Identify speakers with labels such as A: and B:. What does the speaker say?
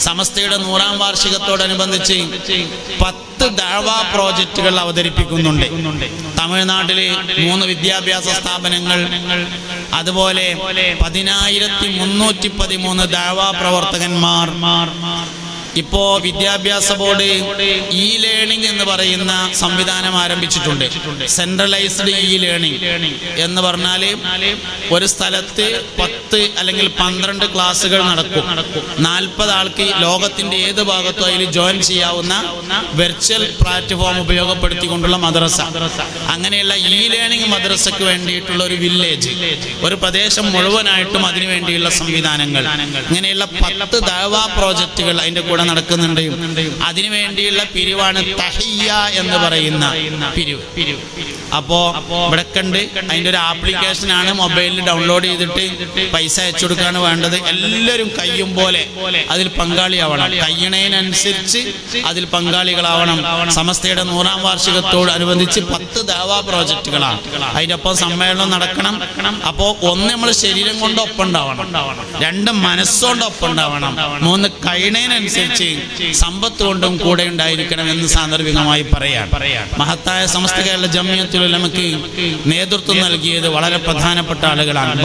A: സമസ്തയുടെ 100ാം വാർഷികത്തോടനുബന്ധിച്ച് 10 ദഅവാ പ്രോജക്റ്റുകൾ അവതരിപ്പിക്കുന്നുണ്ട്. തമിഴ്നാട്ടിലെ 3 വിദ്യാഭ്യാസ സ്ഥാപനങ്ങൾ, അതുപോലെ 10,313 ദഅവാ പ്രവർത്തകന്മാർ. ഇപ്പോ വിദ്യാഭ്യാസ ബോർഡ് ഇ ലേണിംഗ് എന്ന് പറയുന്ന സംവിധാനം ആരംഭിച്ചിട്ടുണ്ട്. സെൻട്രലൈസ്ഡ് ഇ ലേണിംഗ് എന്ന് പറഞ്ഞാൽ ഒരു സ്ഥലത്ത് 10 അല്ലെങ്കിൽ 12 ക്ലാസ്സുകൾ നടക്കും. 40 ആൾക്ക് ലോകത്തിന്റെ ഏത് ഭാഗത്തും അതിൽ ജോയിൻ ചെയ്യാവുന്ന വെർച്വൽ പ്ലാറ്റ്ഫോം ഉപയോഗപ്പെടുത്തിക്കൊണ്ടുള്ള മദ്രസ. അങ്ങനെയുള്ള ഇ ലേണിംഗ് മദ്രസയ്ക്ക് വേണ്ടിയിട്ടുള്ള ഒരു വില്ലേജ്, ഒരു പ്രദേശം മുഴുവനായിട്ടും അതിനു വേണ്ടിയുള്ള സംവിധാനങ്ങൾ, ഇങ്ങനെയുള്ള 10 ദഅവാ പ്രോജക്റ്റുകൾ അതിന്റെ കൂടെ നടക്കുന്നുണ്ട്. അതിനുവേണ്ടിയുള്ള പിരിവാണ് തഹിയ്യ എന്ന് പറയുന്ന പിരിവ്. അപ്പോ ഇവിടെ കണ്ട് അതിന്റെ ഒരു ആപ്ലിക്കേഷനാണ്, മൊബൈലിൽ ഡൗൺലോഡ് ചെയ്തിട്ട് പൈസ അയച്ചു കൊടുക്കാണ് വേണ്ടത്. എല്ലാവരും കയ്യും പോലെ അതിൽ പങ്കാളിയാവണം. കയ്യണതിനനുസരിച്ച് അതിൽ പങ്കാളികളാവണം. സമസ്തയുടെ 100ാം വാർഷികത്തോടനുബന്ധിച്ച് 10 ദഅവാ പ്രോജക്റ്റുകളാണ്. അതിന്റെ ഒപ്പം സമ്മേളനം നടക്കണം. അപ്പോ 1 നമ്മൾ ശരീരം കൊണ്ട് ഒപ്പം ഉണ്ടാവണം, 2 മനസ്സുകൊണ്ട് ഒപ്പം ഉണ്ടാവണം, 3 കയ്യണതിനനുസരിച്ച് സമ്പത്ത് കൊണ്ടും കൂടെ ഉണ്ടായിരിക്കണം എന്ന് സാന്ദർഭികമായി പറയാം. മഹത്തായ സമസ്ത കേരള ജംഇയ്യത്തുൽ ഉലമക്ക് നേതൃത്വം നൽകിയത് വളരെ പ്രധാനപ്പെട്ട ആളുകളാണ്.